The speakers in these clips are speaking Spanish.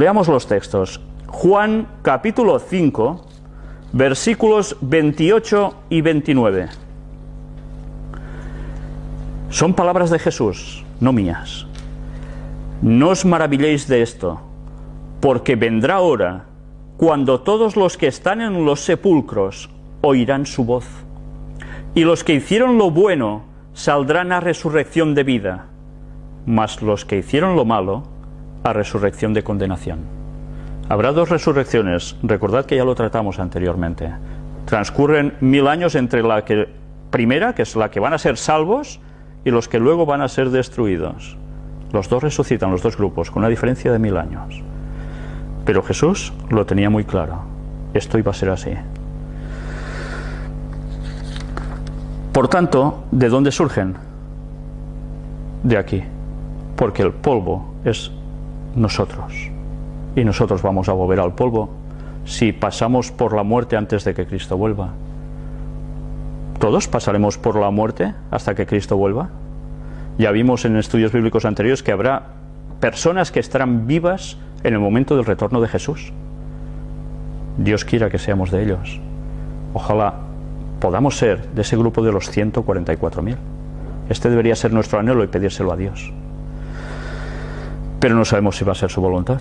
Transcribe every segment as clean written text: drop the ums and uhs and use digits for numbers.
Leamos los textos. Juan capítulo 5, versículos 28 y 29. Son palabras de Jesús, no mías. No os maravilléis de esto, porque vendrá hora cuando todos los que están en los sepulcros oirán su voz, y los que hicieron lo bueno saldrán a resurrección de vida, mas los que hicieron lo malo a resurrección de condenación. Habrá dos resurrecciones, recordad que ya lo tratamos anteriormente. Transcurren 1000 años entre la primera, que es la que van a ser salvos, y los que luego van a ser destruidos. Los dos resucitan, los dos grupos, con una diferencia de 1000 años. Pero Jesús lo tenía muy claro. Esto iba a ser así. Por tanto, ¿de dónde surgen? De aquí. Porque el polvo es nosotros. Y nosotros vamos a volver al polvo si pasamos por la muerte antes de que Cristo vuelva. ¿Todos pasaremos por la muerte hasta que Cristo vuelva? Ya vimos en estudios bíblicos anteriores que habrá personas que estarán vivas en el momento del retorno de Jesús. Dios quiera que seamos de ellos. Ojalá podamos ser de ese grupo de los 144.000. Este debería ser nuestro anhelo y pedírselo a Dios. Pero no sabemos si va a ser su voluntad.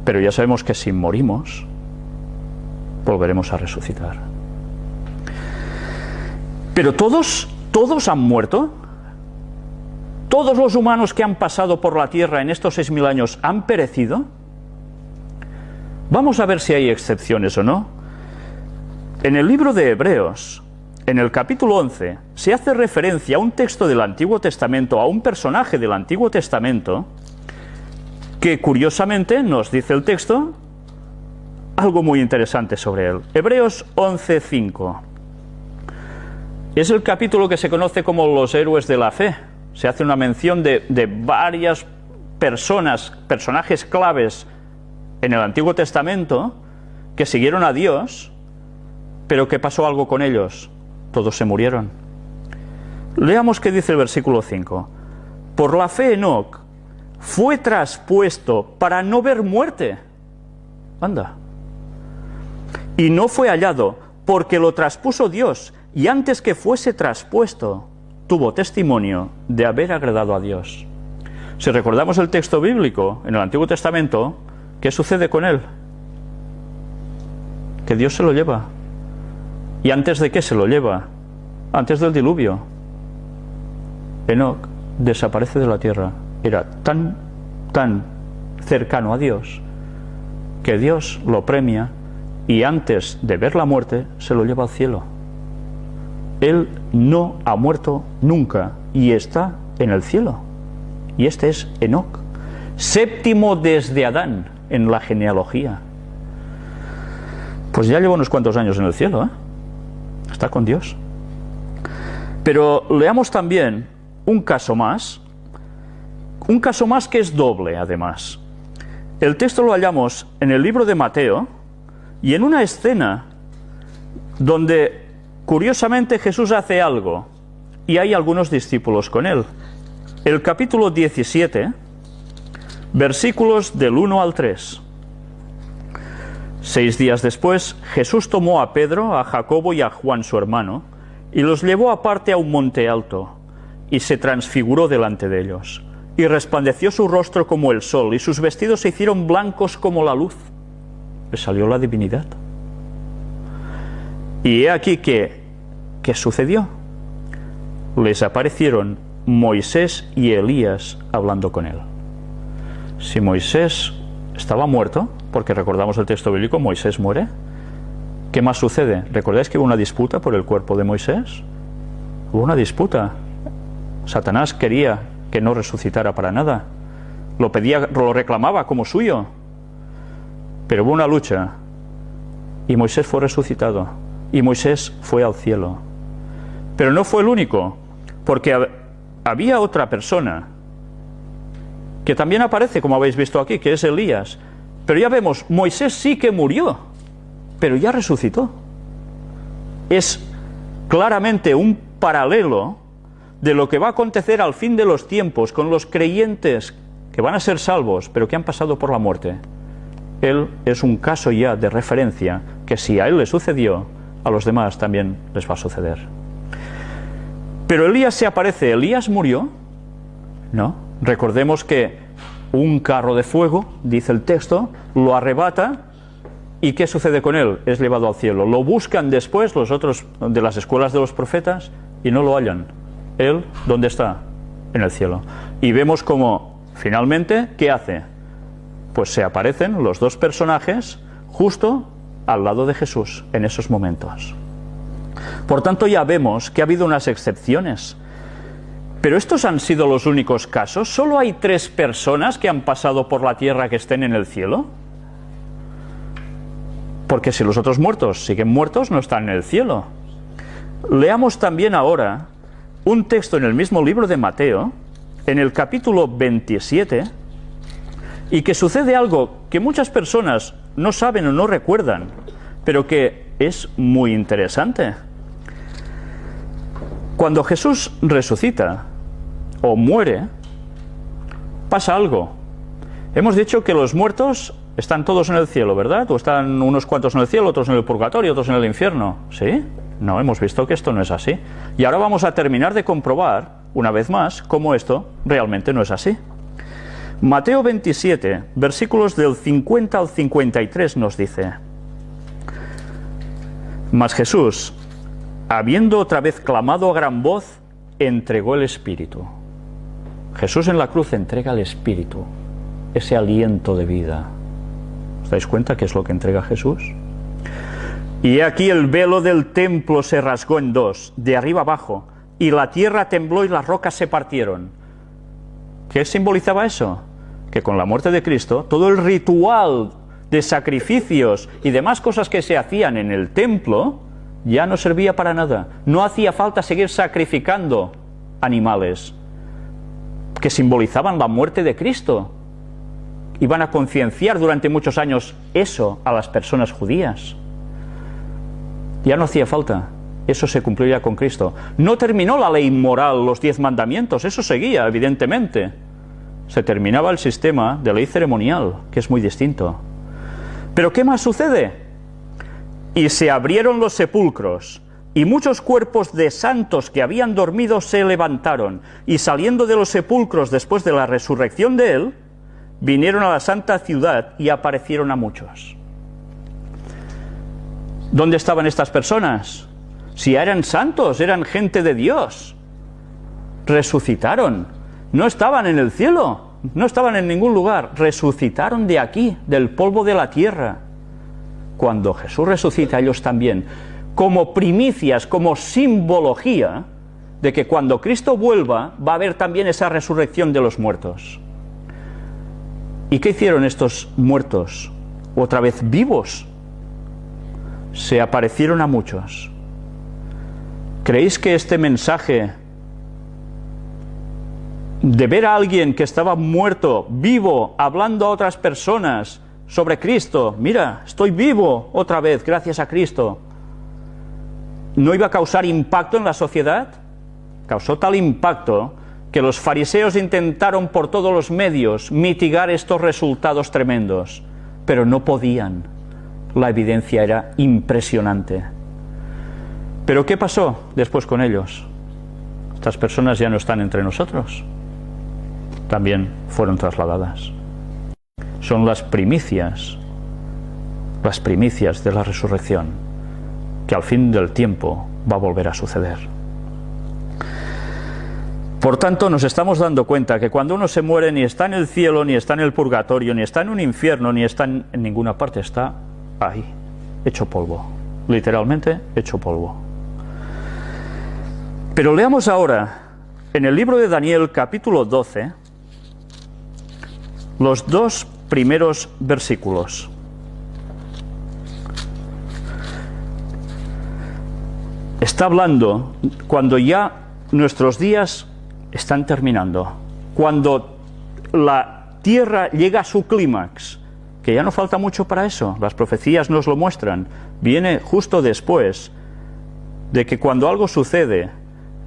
Pero ya sabemos que si morimos, volveremos a resucitar. Pero todos han muerto. ¿Todos los humanos que han pasado por la tierra en estos 6000 años han perecido? Vamos a ver si hay excepciones o no. En el libro de Hebreos, en el capítulo 11, se hace referencia a un texto del Antiguo Testamento, a un personaje del Antiguo Testamento, que curiosamente nos dice el texto algo muy interesante sobre él. Hebreos 11:5. Es el capítulo que se conoce como los héroes de la fe. Se hace una mención de varias personajes claves en el Antiguo Testamento que siguieron a Dios, pero que pasó algo con ellos. Todos se murieron. Leamos qué dice el versículo 5. Por la fe Enoc fue traspuesto para no ver muerte. Anda. Y no fue hallado, porque lo traspuso Dios, y antes que fuese traspuesto, tuvo testimonio de haber agradado a Dios. Si recordamos el texto bíblico en el Antiguo Testamento, ¿qué sucede con él? Que Dios se lo lleva. ¿Y antes de qué se lo lleva? Antes del diluvio. Enoc desaparece de la tierra. Era tan cercano a Dios que Dios lo premia y antes de ver la muerte se lo lleva al cielo. Él no ha muerto nunca y está en el cielo. Y este es Enoc, séptimo desde Adán en la genealogía. Pues ya lleva unos cuantos años en el cielo, ¿eh? Está con Dios. Pero leamos también un caso más que es doble, además. El texto lo hallamos en el libro de Mateo y en una escena donde curiosamente Jesús hace algo y hay algunos discípulos con él. El capítulo 17, versículos del 1 al 3. 6 días después, Jesús tomó a Pedro, a Jacobo y a Juan su hermano, y los llevó aparte a un monte alto, y se transfiguró delante de ellos. Y resplandeció su rostro como el sol, y sus vestidos se hicieron blancos como la luz. Le salió la divinidad. Y he aquí que, ¿qué sucedió? Les aparecieron Moisés y Elías hablando con él. Si Moisés estaba muerto, porque recordamos el texto bíblico, Moisés muere, ¿qué más sucede? ¿Recordáis que hubo una disputa por el cuerpo de Moisés? Hubo una disputa. Satanás quería que no resucitara para nada. Lo pedía, lo reclamaba como suyo. Pero hubo una lucha y Moisés fue resucitado y Moisés fue al cielo. Pero no fue el único, porque había otra persona que también aparece, como habéis visto aquí, que es Elías. Pero ya vemos, Moisés sí que murió, pero ya resucitó. Es claramente un paralelo de lo que va a acontecer al fin de los tiempos con los creyentes que van a ser salvos, pero que han pasado por la muerte. Él es un caso ya de referencia que si a él le sucedió, a los demás también les va a suceder. Pero Elías se aparece. ¿Elías murió? No. Recordemos que un carro de fuego, dice el texto, lo arrebata. ¿Y qué sucede con él? Es llevado al cielo. Lo buscan después los otros de las escuelas de los profetas y no lo hallan. Él, ¿dónde está? En el cielo. Y vemos como, finalmente, ¿qué hace? Pues se aparecen los dos personajes justo al lado de Jesús en esos momentos. Por tanto, ya vemos que ha habido unas excepciones. Pero estos han sido los únicos casos. ¿Solo hay 3 personas que han pasado por la tierra que estén en el cielo? Porque si los otros muertos siguen muertos, no están en el cielo. Leamos también ahora un texto en el mismo libro de Mateo, en el capítulo 27, y que sucede algo que muchas personas no saben o no recuerdan, pero que es muy interesante. Cuando Jesús resucita o muere, pasa algo. Hemos dicho que los muertos están todos en el cielo, ¿verdad? O están unos cuantos en el cielo, otros en el purgatorio, otros en el infierno. ¿Sí? No, hemos visto que esto no es así. Y ahora vamos a terminar de comprobar, una vez más, cómo esto realmente no es así. Mateo 27, versículos del 50 al 53 nos dice: Mas Jesús, habiendo otra vez clamado a gran voz, entregó el Espíritu. Jesús en la cruz entrega el Espíritu, ese aliento de vida. ¿Os dais cuenta qué es lo que entrega Jesús? Y aquí el velo del templo se rasgó en 2, de arriba abajo, y la tierra tembló y las rocas se partieron. ¿Qué simbolizaba eso? Que con la muerte de Cristo, todo el ritual de sacrificios y demás cosas que se hacían en el templo ya no servía para nada. No hacía falta seguir sacrificando animales que simbolizaban la muerte de Cristo. Iban a concienciar durante muchos años eso a las personas judías. Ya no hacía falta. Eso se cumpliría con Cristo. No terminó la ley moral, los 10 mandamientos. Eso seguía, evidentemente. Se terminaba el sistema de ley ceremonial, que es muy distinto. ¿Pero qué más sucede? Y se abrieron los sepulcros, y muchos cuerpos de santos que habían dormido se levantaron, y saliendo de los sepulcros después de la resurrección de él, vinieron a la santa ciudad y aparecieron a muchos. ¿Dónde estaban estas personas? Si eran santos, eran gente de Dios. Resucitaron. No estaban en el cielo, no estaban en ningún lugar. Resucitaron de aquí, del polvo de la tierra. Cuando Jesús resucita, ellos también, como primicias, como simbología de que cuando Cristo vuelva, va a haber también esa resurrección de los muertos. ¿Y qué hicieron estos muertos? Otra vez vivos. Se aparecieron a muchos. ¿Creéis que este mensaje de ver a alguien que estaba muerto, vivo, hablando a otras personas sobre Cristo, mira, estoy vivo otra vez gracias a Cristo, no iba a causar impacto en la sociedad? Causó tal impacto que los fariseos intentaron por todos los medios mitigar estos resultados tremendos, pero no podían. La evidencia era impresionante. ¿Pero qué pasó después con ellos? Estas personas ya no están entre nosotros. También fueron trasladadas. Son las primicias de la resurrección, que al fin del tiempo va a volver a suceder. Por tanto, nos estamos dando cuenta que cuando uno se muere, ni está en el cielo, ni está en el purgatorio, ni está en un infierno, ni está en ninguna parte, está ahí, hecho polvo, literalmente hecho polvo. Pero leamos ahora, en el libro de Daniel, capítulo 12, los 2 primeros versículos. Está hablando cuando ya nuestros días están terminando, cuando la tierra llega a su clímax, que ya no falta mucho para eso, las profecías nos lo muestran, viene justo después de que cuando algo sucede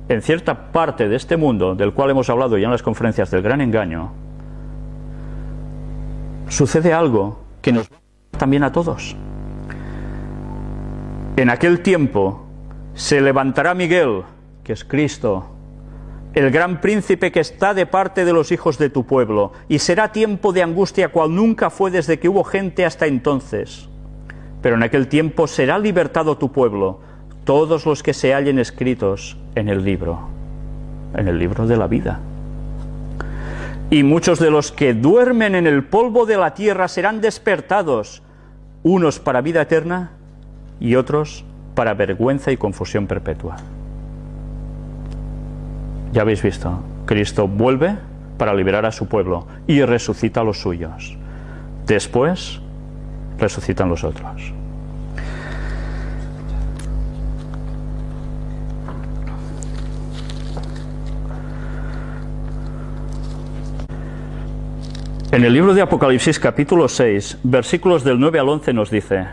en cierta parte de este mundo, del cual hemos hablado ya en las conferencias del gran engaño, sucede algo que nos también a todos. En aquel tiempo se levantará Miguel, que es Cristo, el gran príncipe que está de parte de los hijos de tu pueblo, y será tiempo de angustia cual nunca fue desde que hubo gente hasta entonces. Pero en aquel tiempo será libertado tu pueblo, todos los que se hallen escritos en el libro de la vida. Y muchos de los que duermen en el polvo de la tierra serán despertados, unos para vida eterna y otros para vergüenza y confusión perpetua. Ya habéis visto, Cristo vuelve para liberar a su pueblo y resucita a los suyos. Después resucitan los otros. En el libro de Apocalipsis capítulo 6, versículos del 9 al 11 nos dice: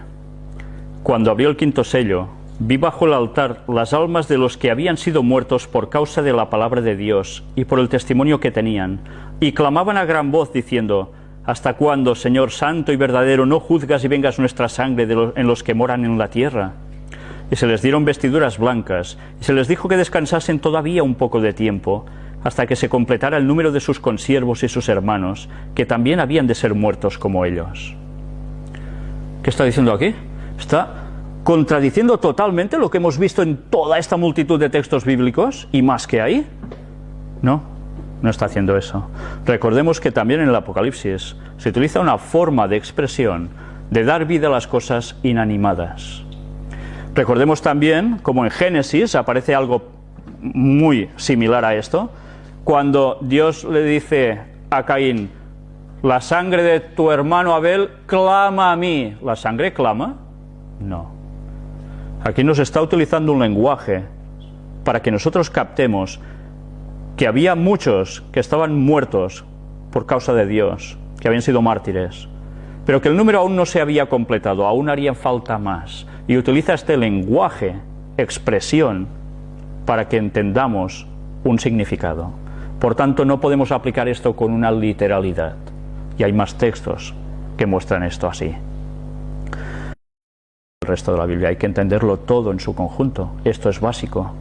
Cuando abrió el quinto sello, vi bajo el altar las almas de los que habían sido muertos por causa de la palabra de Dios y por el testimonio que tenían, y clamaban a gran voz diciendo: ¿Hasta cuándo, Señor santo y verdadero, no juzgas y vengas nuestra sangre en los que moran en la tierra? Y se les dieron vestiduras blancas, y se les dijo que descansasen todavía un poco de tiempo, hasta que se completara el número de sus consiervos y sus hermanos, que también habían de ser muertos como ellos. ¿Qué está diciendo aquí? Está contradiciendo totalmente lo que hemos visto en toda esta multitud de textos bíblicos y más que ahí. No está haciendo eso. Recordemos que también en el Apocalipsis se utiliza una forma de expresión de dar vida a las cosas inanimadas. Recordemos también como en Génesis aparece algo muy similar a esto, cuando Dios le dice a Caín: la sangre de tu hermano Abel clama a mí. ¿La sangre clama? No. Aquí nos está utilizando un lenguaje para que nosotros captemos que había muchos que estaban muertos por causa de Dios, que habían sido mártires, pero que el número aún no se había completado, aún haría falta más. Y utiliza este lenguaje, expresión, para que entendamos un significado. Por tanto, no podemos aplicar esto con una literalidad. Y hay más textos que muestran esto así. El resto de la Biblia hay que entenderlo todo en su conjunto. Esto es básico.